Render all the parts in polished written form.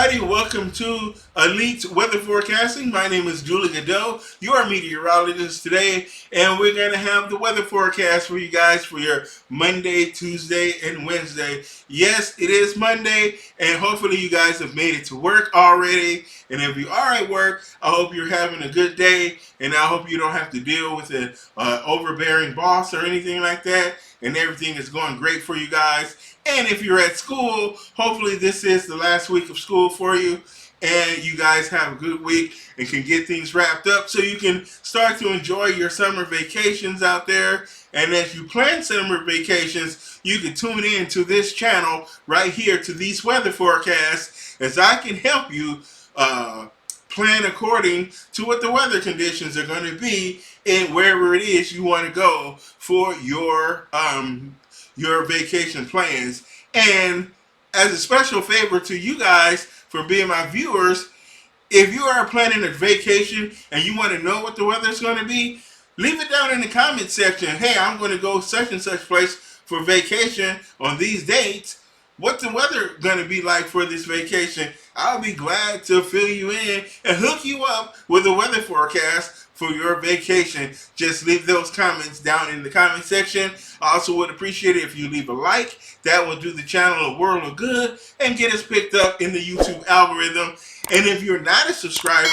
everybody. Welcome to Elite Weather Forecasting. My name is Julie Godot, your meteorologist today, and we're going to have the weather forecast for you guys for your Monday, Tuesday, and Wednesday. Yes, it is Monday, and hopefully you guys have made it to work already. And if you are at work, I hope you're having a good day, and I hope you don't have to deal with an overbearing boss or anything like that, and everything is going great for you guys. And if you're at school, hopefully this is the last week of school for you, and you guys have a good week and can get things wrapped up so you can start to enjoy your summer vacations out there. And as you plan summer vacations, you can tune in to this channel right here to these weather forecasts, as I can help you plan according to what the weather conditions are going to be in wherever it is you want to go for your vacation plans. And as a special favor to you guys for being my viewers, if you are planning a vacation and you want to know what the weather is going to be, leave it down in the comment section. Hey, I'm going to go such and such place for vacation on these dates. What's the weather going to be like for this vacation? I'll be glad to fill you in and hook you up with a weather forecast for your vacation. Just leave those comments down in the comment section. I also would appreciate it if you leave a like. That will do the channel a world of good and get us picked up in the YouTube algorithm. And if you're not a subscriber,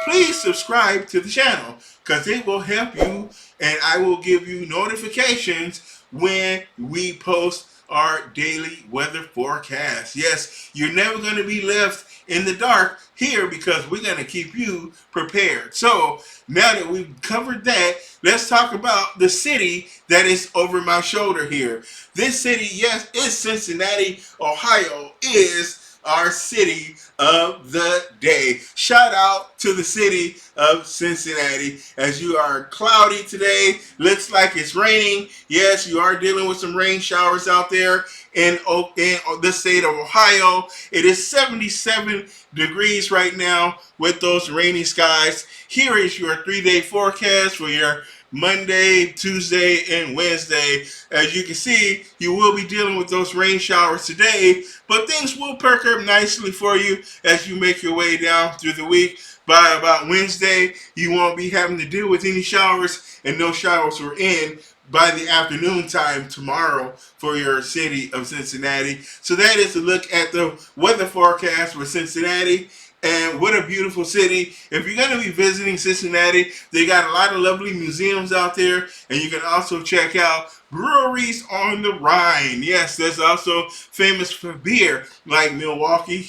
please subscribe to the channel, because it will help you, and I will give you notifications when we post our daily weather forecast. Yes, you're never going to be left in the dark here, because we're going to keep you prepared. So now that we've covered that, let's talk about the city that is over my shoulder here. This city, yes, is Cincinnati, Ohio, is our city of the day. Shout out to the city of Cincinnati. As you are cloudy today, looks like it's raining. Yes, you are dealing with some rain showers out there in the state of Ohio. It is 77 degrees right now with those rainy skies. Here is your 3-day forecast for your Monday, Tuesday, and Wednesday. As you can see, you will be dealing with those rain showers today, but things will perk up nicely for you as you make your way down through the week. By about Wednesday, you won't be having to deal with any showers, and no showers were in by the afternoon time tomorrow for your city of Cincinnati. So that is a look at the weather forecast for Cincinnati. And what a beautiful city. If you're going to be visiting Cincinnati, they got a lot of lovely museums out there, and you can also check out breweries on the Rhine. Yes, that's also famous for beer, like Milwaukee,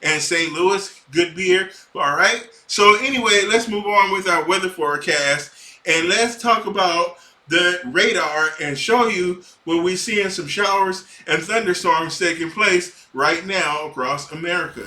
and St. Louis, good beer. All right. So anyway, let's move on with our weather forecast, and let's talk about the radar and show you where we're seeing some showers and thunderstorms taking place right now across America.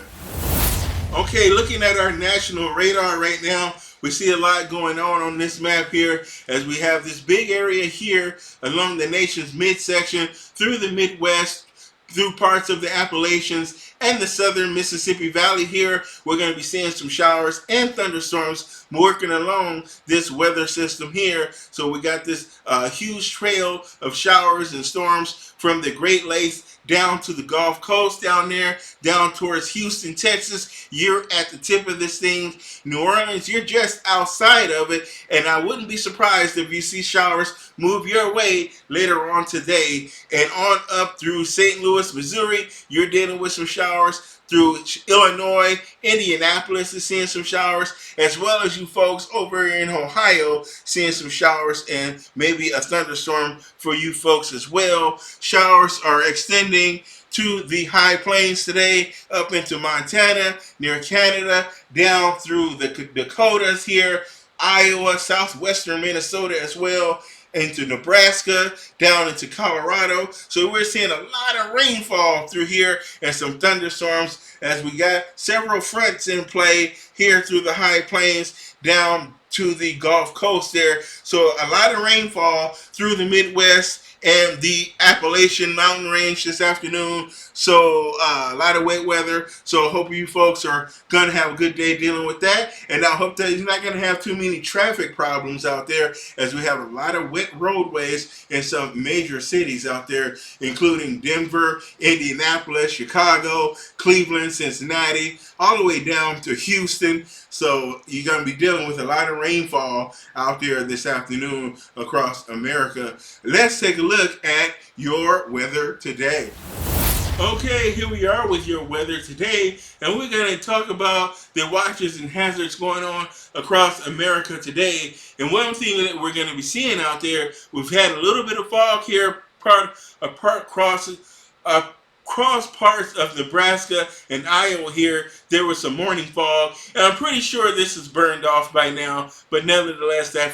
Okay, looking at our national radar right now, we see a lot going on this map here, as we have this big area here along the nation's midsection, through the Midwest, through parts of the Appalachians and the southern Mississippi Valley here. We're going to be seeing some showers and thunderstorms working along this weather system here. So we got this huge trail of showers and storms from the Great Lakes down to the Gulf Coast down there, down towards Houston, Texas. You're at the tip of this thing. New Orleans, you're just outside of it, and I wouldn't be surprised if you see showers move your way later on today. And on up through St. Louis, Missouri, you're dealing with some showers. Through Illinois, Indianapolis is seeing some showers, as well as you folks over in Ohio seeing some showers and maybe a thunderstorm for you folks as well. Showers are extending to the high plains today, up into Montana, near Canada, down through the Dakotas here, Iowa, southwestern Minnesota as well, into Nebraska, down into Colorado. So we're seeing a lot of rainfall through here and some thunderstorms, as we got several fronts in play here through the high plains down to the Gulf Coast there. So a lot of rainfall through the Midwest and the Appalachian mountain range this afternoon. So a lot of wet weather. So I hope you folks are gonna have a good day dealing with that. And I hope that you're not gonna have too many traffic problems out there, as we have a lot of wet roadways in some major cities out there, including Denver, Indianapolis, Chicago, Cleveland, Cincinnati, all the way down to Houston. So you're going to be dealing with a lot of rainfall out there this afternoon across America. Let's take a look at your weather today. Okay, here we are with your weather today, and we're going to talk about the watches and hazards going on across America today. And one thing that we're going to be seeing out there, we've had a little bit of fog here, across parts of Nebraska and Iowa here. There was some morning fog, and I'm pretty sure this is burned off by now, but nevertheless, that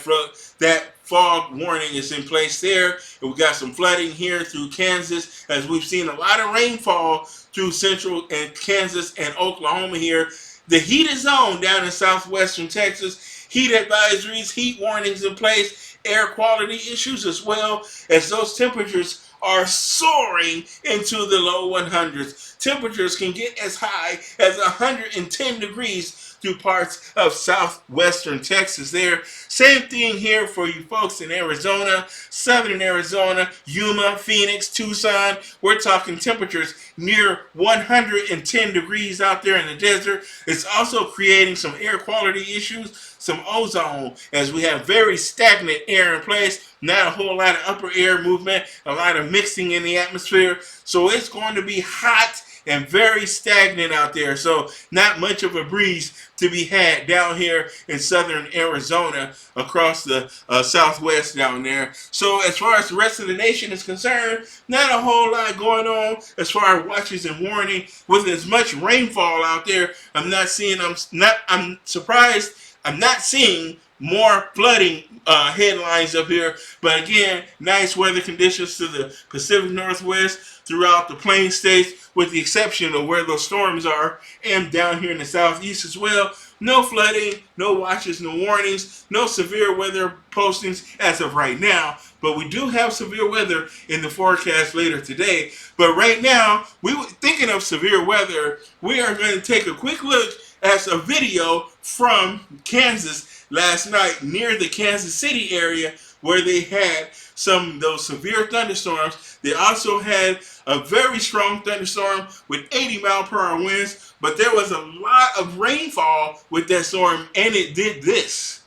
fog warning is in place there. And we got some flooding here through Kansas, as we've seen a lot of rainfall through central and Kansas and Oklahoma here. The heat is on down in southwestern Texas. Heat advisories, heat warnings in place, air quality issues as well, as those temperatures are soaring into the low 100s. Temperatures can get as high as 110 degrees through parts of southwestern Texas there. Same thing here for you folks in Arizona, southern Arizona, Yuma, Phoenix, Tucson. We're talking temperatures near 110 degrees out there in the desert. It's also creating some air quality issues, some ozone, as we have very stagnant air in place, not a whole lot of upper air movement, a lot of mixing in the atmosphere. So it's going to be hot and very stagnant out there. So not much of a breeze to be had down here in southern Arizona across the southwest down there. So as far as the rest of the nation is concerned, not a whole lot going on as far as watches and warning. With as much rainfall out there, I'm surprised I'm not seeing more flooding headlines up here. But again, nice weather conditions to the Pacific Northwest, throughout the plain states, with the exception of where those storms are, and down here in the southeast as well. No flooding, no watches, no warnings, no severe weather postings as of right now. But we do have severe weather in the forecast later today. But right now, we were thinking of severe weather. We are going to take a quick look at a video from Kansas last night near the Kansas City area, where they had some of those severe thunderstorms. They also had a very strong thunderstorm with 80-mile-per-hour winds, but there was a lot of rainfall with that storm, and it did this.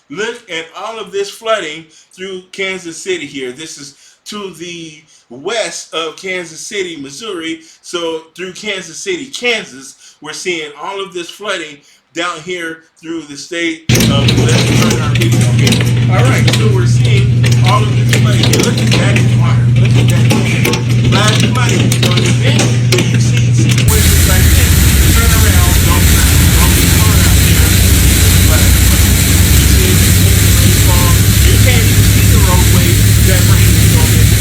Look at all of this flooding through Kansas City here. This is to the west of Kansas City, Missouri. So through Kansas City, Kansas, we're seeing all of this flooding down here through the state of, let's turn our video here. All right, so we're seeing all of this flooding here. Look at that water. Look at that flash flooding. So in the event that you see situations like this, turn around, don't be caught out here. But you see rainfall. You can't even see the roadway. That rain is going in.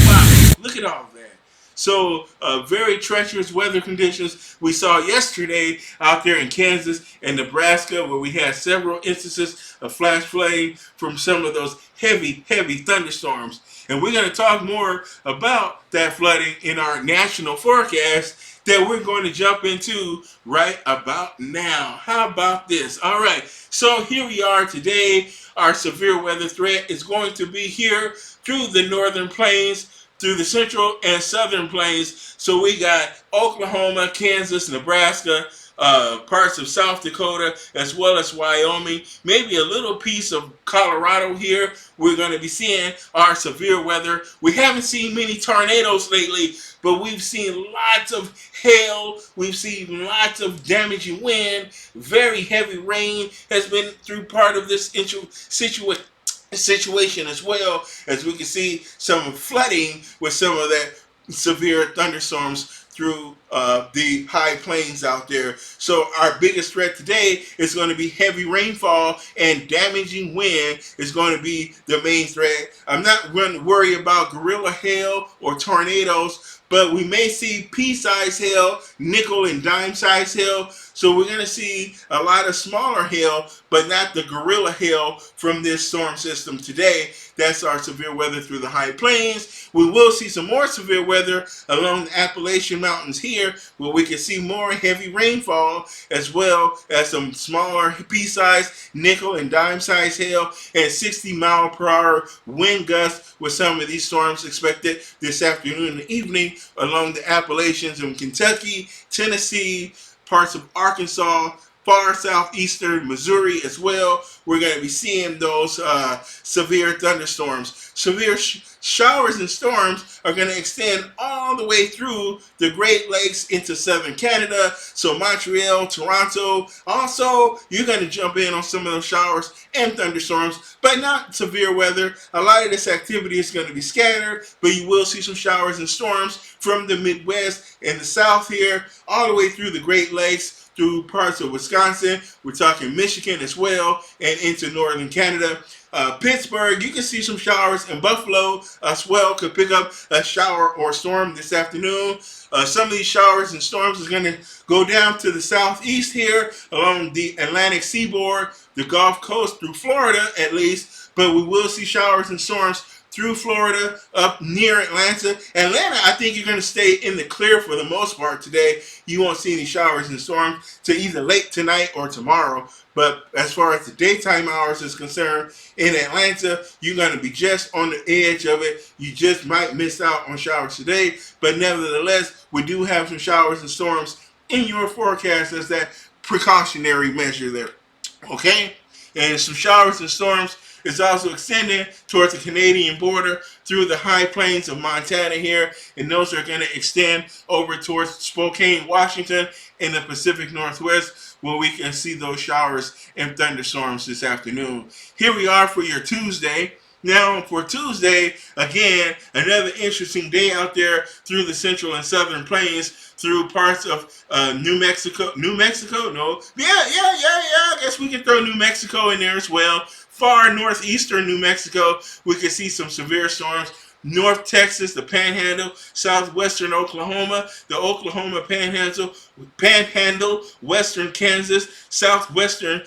Wow, look at all of that. So very treacherous weather conditions we saw yesterday out there in Kansas and Nebraska, where we had several instances of flash flooding from some of those heavy thunderstorms. And we're going to talk more about that flooding in our national forecast that we're going to jump into right about now. How about this? All right, so here we are today. Our severe weather threat is going to be here through the northern plains, through the central and southern plains. So we got Oklahoma, Kansas, Nebraska, parts of South Dakota, as well as Wyoming, maybe a little piece of Colorado here. We're going to be seeing our severe weather. We haven't seen many tornadoes lately, but we've seen lots of hail. We've seen lots of damaging wind. Very heavy rain has been through part of this situation, as well as we can see some flooding with some of that severe thunderstorms through the high plains out there. So our biggest threat today is going to be heavy rainfall, and damaging wind is going to be the main threat. I'm not going to worry about gorilla hail or tornadoes, but we may see pea-sized hail, nickel and dime-sized hail. So we're going to see a lot of smaller hail, but not the gorilla hail from this storm system today. That's our severe weather through the high plains. We will see some more severe weather along the Appalachian Mountains here, where we can see more heavy rainfall, as well as some smaller pea-sized, nickel and dime-sized hail, and 60-mile-per-hour wind gusts with some of these storms expected this afternoon and evening along the Appalachians in Kentucky, Tennessee, parts of Arkansas, far southeastern Missouri as well. We're going to be seeing those severe thunderstorms. Severe showers and storms are going to extend all the way through the Great Lakes into southern Canada. So Montreal, Toronto. Also, you're going to jump in on some of those showers and thunderstorms, but not severe weather. A lot of this activity is going to be scattered, but you will see some showers and storms from the Midwest and the South here, all the way through the Great Lakes, through parts of Wisconsin. We're talking Michigan as well, and into northern Canada. Pittsburgh, you can see some showers, and Buffalo as well could pick up a shower or storm this afternoon. Some of these showers and storms is going to go down to the southeast here along the Atlantic seaboard, the Gulf Coast through Florida at least, but we will see showers and storms through Florida, up near Atlanta. Atlanta, I think you're going to stay in the clear for the most part today. You won't see any showers and storms to either late tonight or tomorrow. But as far as the daytime hours is concerned, in Atlanta, you're going to be just on the edge of it. You just might miss out on showers today. But nevertheless, we do have some showers and storms in your forecast as that precautionary measure there. Okay? And some showers and storms is also extending towards the Canadian border through the high plains of Montana here, and those are going to extend over towards Spokane, Washington, in the Pacific Northwest, where we can see those showers and thunderstorms this afternoon. Here we are for your Tuesday. Now, for Tuesday, again, another interesting day out there through the central and southern plains, through parts of New Mexico. New Mexico? No. Yeah. I guess we can throw New Mexico in there as well. Far northeastern New Mexico, we can see some severe storms. North Texas, the Panhandle, southwestern Oklahoma, the Oklahoma Panhandle, western Kansas, southwestern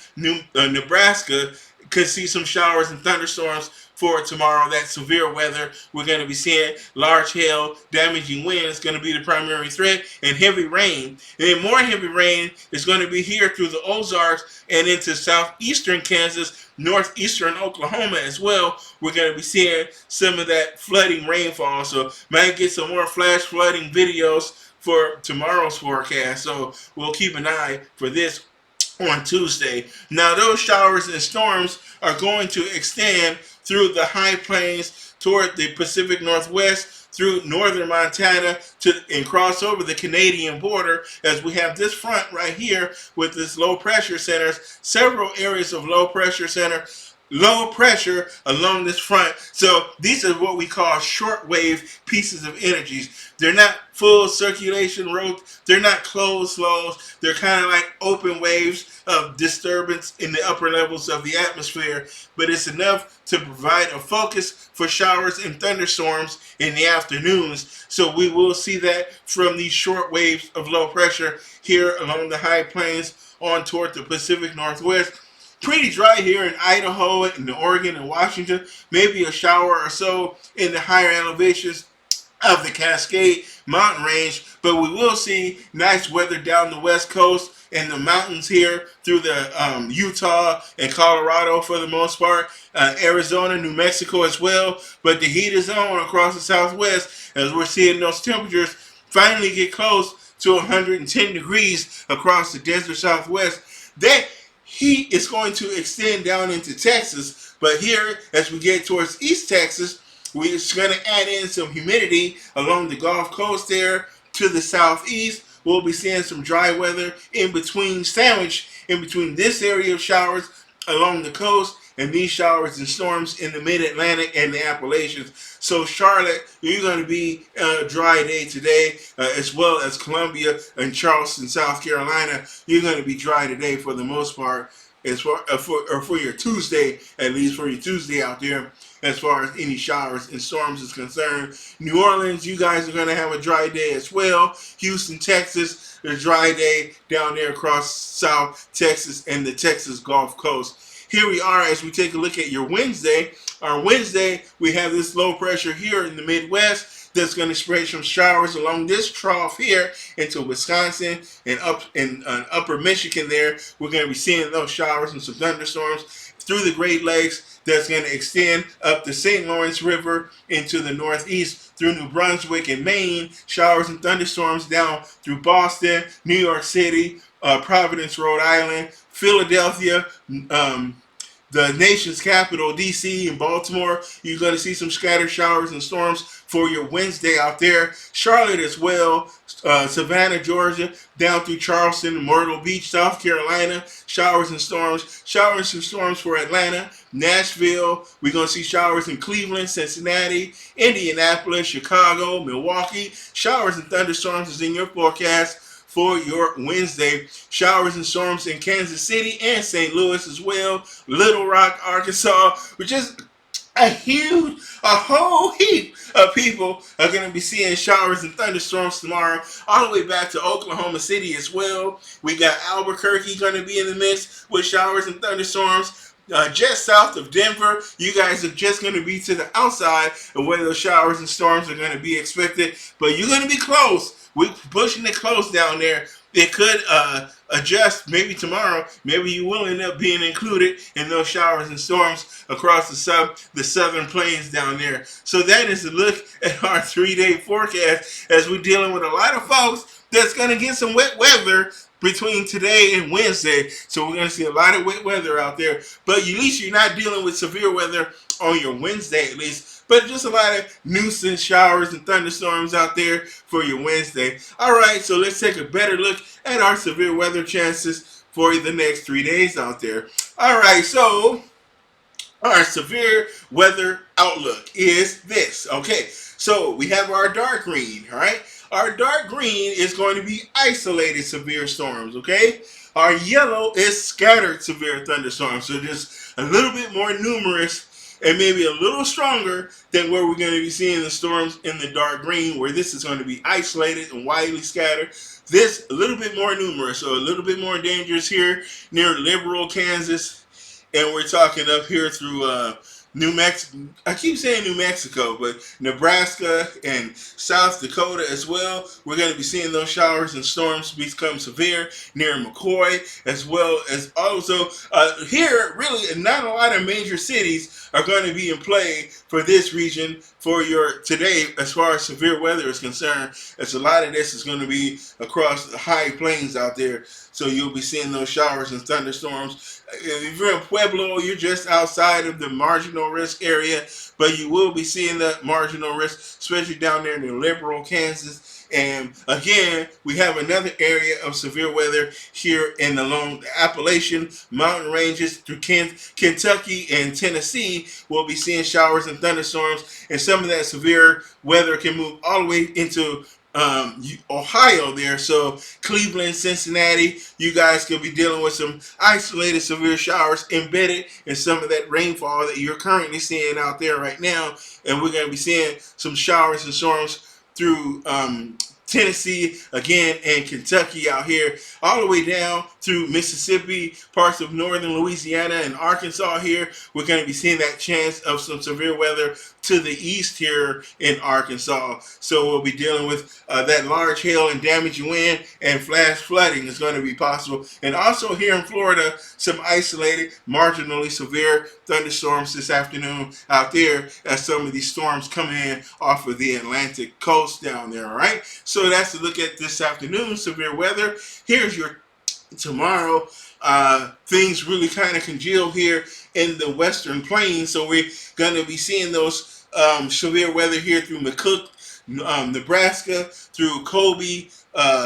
Nebraska could see some showers and thunderstorms for tomorrow. That severe weather we're going to be seeing. Large hail, damaging wind is going to be the primary threat, and heavy rain. And more heavy rain is going to be here through the Ozarks and into southeastern Kansas, northeastern Oklahoma as well. We're going to be seeing some of that flooding rainfall. So might get some more flash flooding videos for tomorrow's forecast. So we'll keep an eye for this on Tuesday. Now, those showers and storms are going to extend through the high plains toward the Pacific Northwest, through northern Montana, and cross over the Canadian border, as we have this front right here with this low pressure centers, several areas of low pressure along this front. So these are what we call shortwave pieces of energies. They're not full circulation roads. They're not closed flows. They're kind of like open waves of disturbance in the upper levels of the atmosphere. But it's enough to provide a focus for showers and thunderstorms in the afternoons. So we will see that from these short waves of low pressure here along the high plains on toward the Pacific Northwest. Pretty dry here in Idaho and Oregon and Washington. Maybe a shower or so in the higher elevations of the Cascade Mountain Range. But we will see nice weather down the West Coast and the mountains here through the Utah and Colorado for the most part. Arizona, New Mexico as well. But the heat is on across the Southwest as we're seeing those temperatures finally get close to 110 degrees across the desert Southwest. That heat is going to extend down into Texas, but here, as we get towards East Texas, we're going to add in some humidity along the Gulf Coast there to the southeast. We'll be seeing some dry weather in between, sandwiched in between this area of showers along the coast and these showers and storms in the mid-Atlantic and the Appalachians. So Charlotte, you're going to be a dry day today, as well as Columbia and Charleston, South Carolina. You're going to be dry today for the most part, as for your Tuesday, at least for your Tuesday out there. as far as any showers and storms is concerned. New Orleans, you guys are going to have a dry day as well. Houston, Texas, a dry day down there across South Texas and the Texas Gulf Coast. Here we are as we take a look at your Wednesday. Our Wednesday, we have this low pressure here in the Midwest that's going to spread some showers along this trough here into Wisconsin and up in upper Michigan there. We're going to be seeing those showers and some thunderstorms through the Great Lakes that's going to extend up the St. Lawrence River into the northeast through New Brunswick and Maine. Showers and thunderstorms down through Boston, New York City, Providence, Rhode Island, Philadelphia, the nation's capital, D.C. and Baltimore. You're going to see some scattered showers and storms for your Wednesday out there. Charlotte as well, Savannah, Georgia, down through Charleston, Myrtle Beach, South Carolina. Showers and storms. Showers and storms for Atlanta, Nashville. We're going to see showers in Cleveland, Cincinnati, Indianapolis, Chicago, Milwaukee. Showers and thunderstorms is in your forecast for your Wednesday. Showers and storms in Kansas City and St. Louis as well. Little Rock, Arkansas, which is a whole heap of people are going to be seeing showers and thunderstorms tomorrow, all the way back to Oklahoma City as well. We got Albuquerque going to be in the midst with showers and thunderstorms. Just south of Denver, you guys are just going to be to the outside of where those showers and storms are going to be expected, but you're going to be close. We're pushing it close down there. It could adjust maybe tomorrow. Maybe you will end up being included in those showers and storms across the southern plains down there. So that is a look at our 3-day forecast as we're dealing with a lot of folks that's going to get some wet weather between today and Wednesday. So we're going to see a lot of wet weather out there. But at least you're not dealing with severe weather on your Wednesday at least. But just a lot of nuisance showers and thunderstorms out there for your Wednesday. All right, so let's take a better look at our severe weather chances for the next 3 days out there. All right, so our severe weather outlook is this. Okay, so we have our dark green, all right? Our dark green is going to be isolated severe storms, okay? Our yellow is scattered severe thunderstorms, so just a little bit more numerous and maybe a little stronger than where we're going to be seeing the storms in the dark green, where this is going to be isolated and widely scattered. This a little bit more numerous, so a little bit more dangerous here near Liberal, Kansas, and we're talking up here through New Mexico. I keep saying New Mexico, but Nebraska and South Dakota as well. We're going to be seeing those showers and storms become severe near McCoy, as well as also here, really not a lot of major cities are going to be in play for this region for your today as far as severe weather is concerned. As a lot of this is going to be across the high plains out there. So you'll be seeing those showers and thunderstorms. If you're in Pueblo, you're just outside of the marginal risk area, but you will be seeing the marginal risk, especially down there in Liberal, Kansas. And again, we have another area of severe weather here along the Appalachian mountain ranges through Kentucky and Tennessee. We'll be seeing showers and thunderstorms, and some of that severe weather can move all the way into Ohio there. So Cleveland, Cincinnati, you guys could be dealing with some isolated severe showers embedded in some of that rainfall that you're currently seeing out there right now. And we're going to be seeing some showers and storms through Tennessee again and Kentucky out here, all the way down through Mississippi, parts of northern Louisiana and Arkansas here. We're going to be seeing that chance of some severe weather to the east here in Arkansas. So we'll be dealing with that large hail and damaging wind, and flash flooding is going to be possible. And also here in Florida, some isolated, marginally severe thunderstorms this afternoon out there as some of these storms come in off of the Atlantic coast down there, all right? So that's a look at this afternoon severe weather. Here's your tomorrow. Things really kind of congeal here in the western plains, so we're going to be seeing those severe weather here through McCook, Nebraska, through Colby,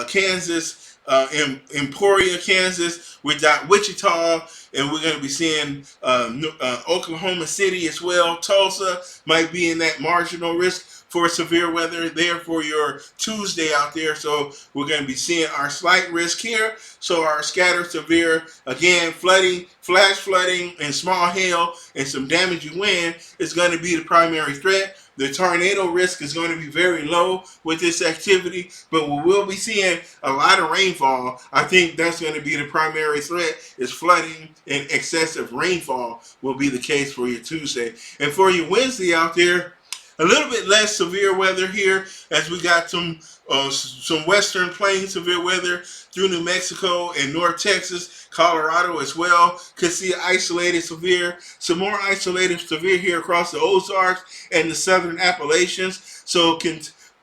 Kansas, Emporia, Kansas. We got Wichita, and we're going to be seeing Oklahoma City as well. Tulsa might be in that marginal risk for severe weather there for your Tuesday out there. So we're going to be seeing our slight risk here. So our scattered severe, again, flooding, flash flooding, and small hail, and some damaging wind is going to be the primary threat. The tornado risk is going to be very low with this activity, but we will be seeing a lot of rainfall. I think that's going to be the primary threat, is flooding and excessive rainfall will be the case for your Tuesday. And for your Wednesday out there, a little bit less severe weather here, as we got some western plains severe weather through New Mexico and North Texas, Colorado as well. Could see isolated severe, some more isolated severe here across the Ozarks and the southern Appalachians. So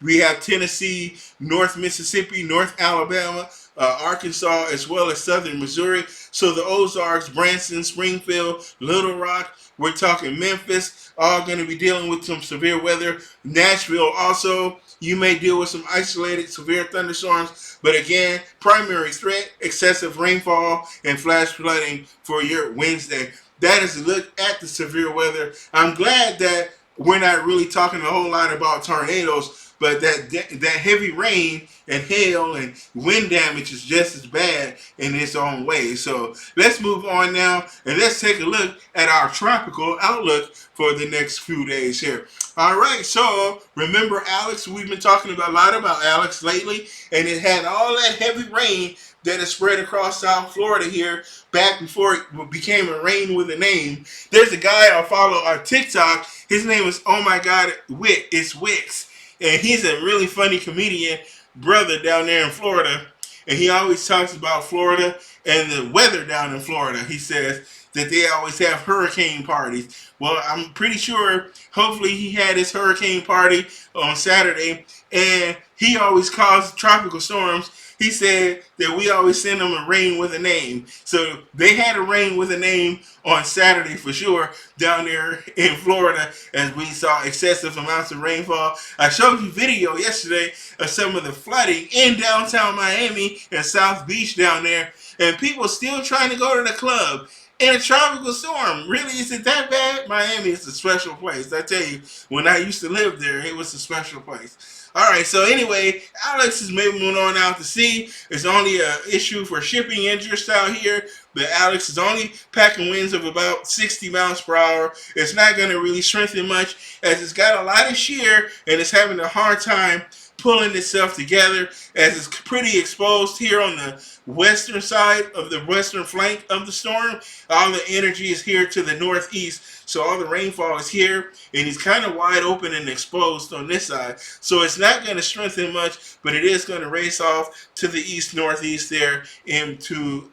we have Tennessee, North Mississippi, North Alabama, Arkansas, as well as southern Missouri. So the Ozarks, Branson, Springfield, Little Rock, we're talking Memphis, all going to be dealing with some severe weather. Nashville also, you may deal with some isolated severe thunderstorms. But again, primary threat, excessive rainfall and flash flooding for your Wednesday. That is a look at the severe weather. I'm glad that we're not really talking a whole lot about tornadoes, but that heavy rain and hail and wind damage is just as bad in its own way. So let's move on now, and let's take a look at our tropical outlook for the next few days here. All right, so remember Alex? We've been talking a lot about Alex lately, and it had all that heavy rain that has spread across South Florida here back before it became a rain with a name. There's a guy I follow on TikTok. His name is, oh my God, it's Wix. And he's a really funny comedian brother down there in Florida. And he always talks about Florida and the weather down in Florida. He says that they always have hurricane parties. Well, I'm pretty sure, hopefully he had his hurricane party on Saturday. And he always calls tropical storms. He said that we always send them a rain with a name. So they had a rain with a name on Saturday for sure down there in Florida, as we saw excessive amounts of rainfall. I showed you video yesterday of some of the flooding in downtown Miami and South Beach down there, and people still trying to go to the club in a tropical storm. Really, is it that bad? Miami is a special place. I tell you, when I used to live there, it was a special place. All right, so anyway, Alex is moving on out to sea. It's only an issue for shipping interest out here, but Alex is only packing winds of about 60 miles per hour. It's not going to really strengthen much, as it's got a lot of shear and it's having a hard time pulling itself together, as it's pretty exposed here on the western side of the western flank of the storm. All the energy is here to the northeast, so all the rainfall is here, and it's kind of wide open and exposed on this side. So it's not going to strengthen much, but it is going to race off to the east northeast there into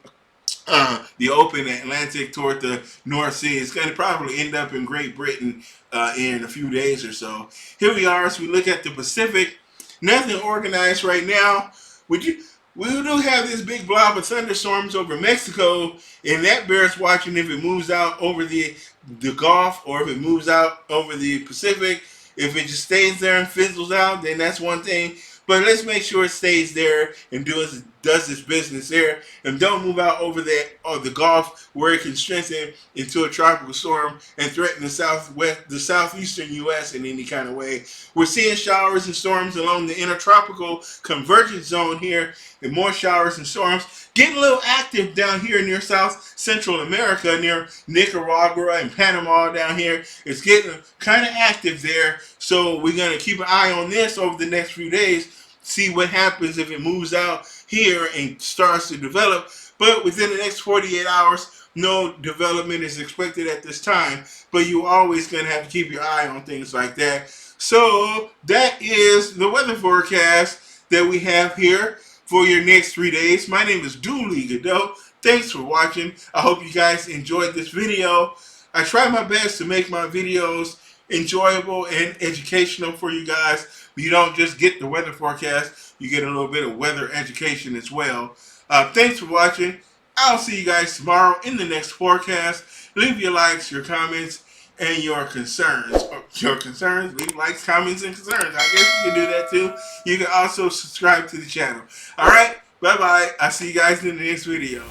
the open Atlantic toward the North Sea. It's going to probably end up in Great Britain in a few days or so. Here we are as we look at the Pacific. Nothing organized right now. We do have this big blob of thunderstorms over Mexico, and that bears watching if it moves out over the Gulf or if it moves out over the Pacific. If it just stays there and fizzles out, then that's one thing. But let's make sure it stays there and does its business there, and don't move out over the Gulf, where it can strengthen into a tropical storm and threaten the southeastern U.S. in any kind of way. We're seeing showers and storms along the intertropical convergence zone here, and more showers and storms getting a little active down here near South Central America, near Nicaragua and Panama down here. It's getting kind of active there, so we're going to keep an eye on this over the next few days, see what happens if it moves out here and starts to develop. But within the next 48 hours, no development is expected at this time, but you're always going to have to keep your eye on things like that. So that is the weather forecast that we have here for your next 3 days. My name is Dooley Godot. Thanks for watching. I hope you guys enjoyed this video. I try my best to make my videos enjoyable and educational for you guys. You don't just get the weather forecast, you get a little bit of weather education as well. Thanks for watching. I'll see you guys tomorrow in the next forecast. Leave your likes, your comments, and your concerns. Leave likes, comments, and concerns. I guess you can do that too. You can also subscribe to the channel. All right, bye-bye. I'll see you guys in the next video.